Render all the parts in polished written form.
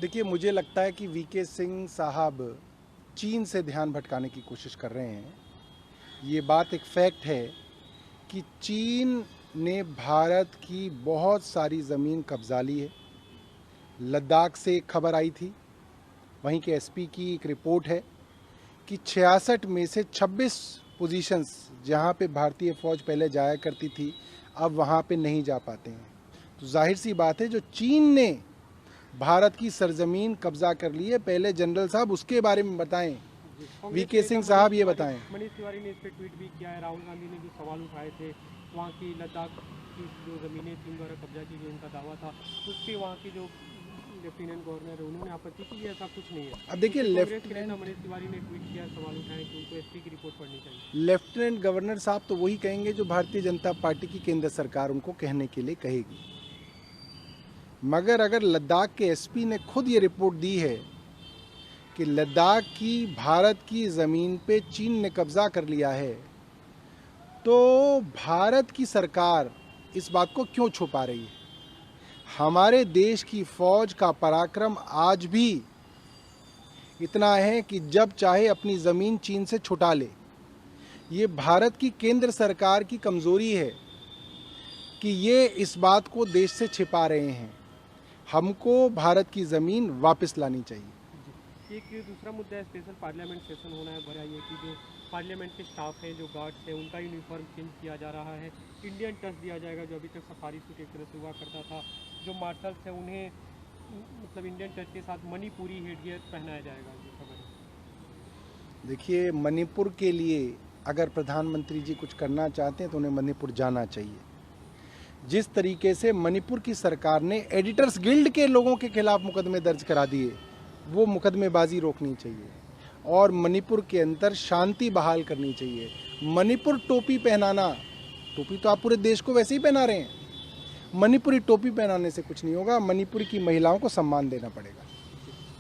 देखिए, मुझे लगता है कि वीके सिंह साहब चीन से ध्यान भटकाने की कोशिश कर रहे हैं। ये बात एक फैक्ट है कि चीन ने भारत की बहुत सारी ज़मीन कब्जा ली है। लद्दाख से एक खबर आई थी, वहीं के एसपी की एक रिपोर्ट है कि 66 में से 26 पोजीशंस जहाँ पे भारतीय फ़ौज पहले जाया करती थी, अब वहाँ पे नहीं जा पाते हैं। तो जाहिर सी बात है, जो चीन ने भारत की सरजमीन कब्जा कर ली है, पहले जनरल साहब उसके बारे में बताएं। वीके सिंह साहब ये बताएं। मनीष तिवारी ने इस पर ट्वीट भी किया है। राहुल गांधी ने जो सवाल उठाए थे, वहाँ की लद्दाख की जो ज़मीनें चीन द्वारा कब्जा की गई, उनका दावा था, उस पर वहाँ की जो लेफ्टिनेंट गवर्नर है उन्होंने आपत्ति की, ऐसा कुछ नहीं है। अब देखिए, कांग्रेस के नेता मनीष तिवारी ने ट्वीट किया, सवाल उठाए कि उनको एसपी की रिपोर्ट पढ़नी चाहिए। लेफ्टिनेंट गवर्नर साहब तो वही कहेंगे जो भारतीय जनता पार्टी की केंद्र सरकार उनको कहने के लिए कहेगी। मगर अगर लद्दाख के एसपी ने खुद ये रिपोर्ट दी है कि लद्दाख की भारत की ज़मीन पे चीन ने कब्जा कर लिया है, तो भारत की सरकार इस बात को क्यों छुपा रही है? हमारे देश की फौज का पराक्रम आज भी इतना है कि जब चाहे अपनी ज़मीन चीन से छुटा ले। ये भारत की केंद्र सरकार की कमज़ोरी है कि ये इस बात को देश से छिपा रहे हैं। हमको भारत की ज़मीन वापस लानी चाहिए। एक दूसरा मुद्दा है, स्पेशल पार्लियामेंट सेशन होना है। भरा ये कि जो पार्लियामेंट के स्टाफ है, जो गार्ड्स है, उनका यूनिफॉर्म चेंज किया जा रहा है। इंडियन टच दिया जाएगा, जो अभी तक सफारी सूट एक तरह से हुआ करता था। जो मार्शल्स हैं उन्हें मतलब इंडियन टच के साथ मणिपुरी हेडगियर पहनाया जाएगा, जो खबर है। देखिए, मणिपुर के लिए अगर प्रधानमंत्री जी कुछ करना चाहते हैं तो उन्हें मणिपुर जाना चाहिए। जिस तरीके से मणिपुर की सरकार ने एडिटर्स गिल्ड के लोगों के खिलाफ मुकदमे दर्ज करा दिए, वो मुकदमेबाजी रोकनी चाहिए और मणिपुर के अंदर शांति बहाल करनी चाहिए। मणिपुर टोपी पहनाना, टोपी तो आप पूरे देश को वैसे ही पहना रहे हैं, मणिपुरी टोपी पहनाने से कुछ नहीं होगा। मणिपुर की महिलाओं को सम्मान देना पड़ेगा।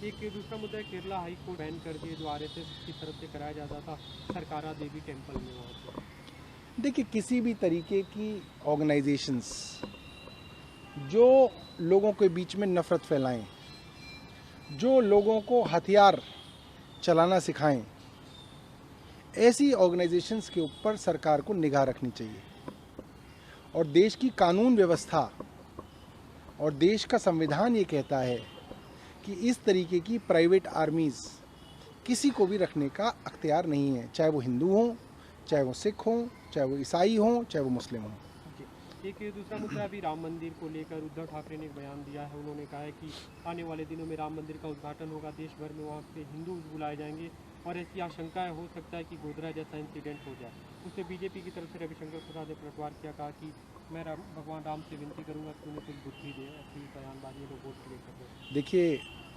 एक दूसरा मुद्दा है, केरला हाई कोर्ट बैन कर दिए जो आरएसएस की तरफ से कराया जाता था सरकारा देवी टेम्पल में। वहाँ पर देखिए, किसी भी तरीके की ऑर्गेनाइजेशंस जो लोगों के बीच में नफरत फैलाएं, जो लोगों को हथियार चलाना सिखाएं, ऐसी ऑर्गेनाइजेशंस के ऊपर सरकार को निगाह रखनी चाहिए। और देश की कानून व्यवस्था और देश का संविधान ये कहता है कि इस तरीके की प्राइवेट आर्मीज़ किसी को भी रखने का अख्तियार नहीं है, चाहे वो हिंदू हों, चाहे वो सिख हों, चाहे वो ईसाई हों, चाहे वो मुस्लिम हों। एक दूसरा मुद्दा, अभी राम मंदिर को लेकर उद्धव ठाकरे ने एक बयान दिया है। उन्होंने कहा है कि आने वाले दिनों में राम मंदिर का उद्घाटन होगा, देश भर में वहाँ पे हिंदू बुलाए जाएंगे और ऐसी आशंकाएं हो सकता है कि गोधरा जैसा इंसिडेंट हो जाए। उससे बीजेपी की तरफ से रविशंकर प्रसाद ने पलटवार किया, कहा कि मैं भगवान राम से विनती करूँगा कि उन्हें कुछ बुद्धि दे। ऐसी बयानबाजी लोग वोट के लिए कर रहे हैं। देखिए,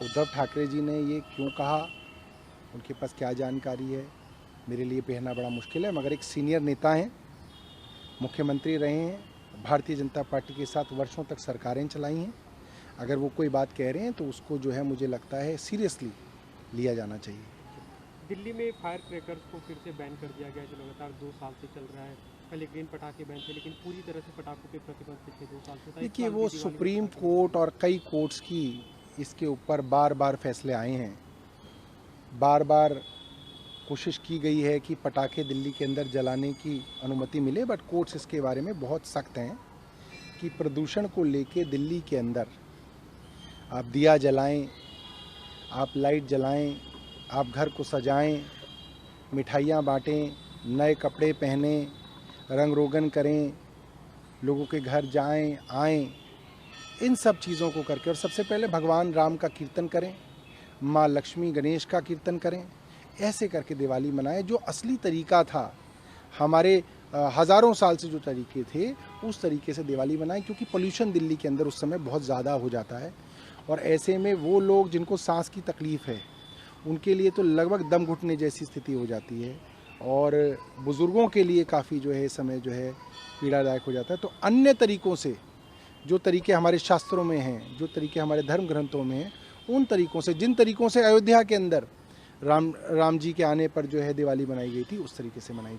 उद्धव ठाकरे जी ने ये क्यों कहा, उनके पास क्या जानकारी है, मेरे लिए कहना बड़ा मुश्किल है। मगर एक सीनियर नेता हैं, मुख्यमंत्री रहे हैं, भारतीय जनता पार्टी के साथ वर्षों तक सरकारें चलाई हैं। अगर वो कोई बात कह रहे हैं तो उसको जो है मुझे लगता है सीरियसली लिया जाना चाहिए। दिल्ली में फायर क्रैकर्स को फिर से बैन कर दिया गया, जो लगातार 2 साल से चल रहा है। पहले ग्रीन पटाखे बैन थे, लेकिन पूरी तरह से पटाखों पे प्रतिबंध पिछले 2 साल से था। देखिए, वो सुप्रीम कोर्ट और कई कोर्ट्स की इसके ऊपर बार बार फैसले आए हैं। बार बार कोशिश की गई है कि पटाखे दिल्ली के अंदर जलाने की अनुमति मिले, बट कोर्ट्स इसके बारे में बहुत सख्त हैं कि प्रदूषण को लेके दिल्ली के अंदर आप दिया जलाएं, आप लाइट जलाएं, आप घर को सजाएं, मिठाइयाँ बांटें, नए कपड़े पहने, रंग रोगन करें, लोगों के घर जाएं आएं, इन सब चीज़ों को करके और सबसे पहले भगवान राम का कीर्तन करें, माँ लक्ष्मी गणेश का कीर्तन करें, ऐसे करके दिवाली मनाएं। जो असली तरीका था, हमारे हज़ारों साल से जो तरीके थे, उस तरीके से दिवाली मनाएं, क्योंकि पोल्यूशन दिल्ली के अंदर उस समय बहुत ज़्यादा हो जाता है। और ऐसे में वो लोग जिनको सांस की तकलीफ़ है, उनके लिए तो लगभग दम घुटने जैसी स्थिति हो जाती है और बुज़ुर्गों के लिए काफ़ी जो है समय जो है पीड़ादायक हो जाता है। तो अन्य तरीक़ों से, जो तरीके हमारे शास्त्रों में हैं, जो तरीके हमारे धर्म ग्रंथों में हैं, उन तरीक़ों से, जिन तरीक़ों से अयोध्या के अंदर राम जी के आने पर जो है दिवाली मनाई गई थी, उस तरीके से मनाई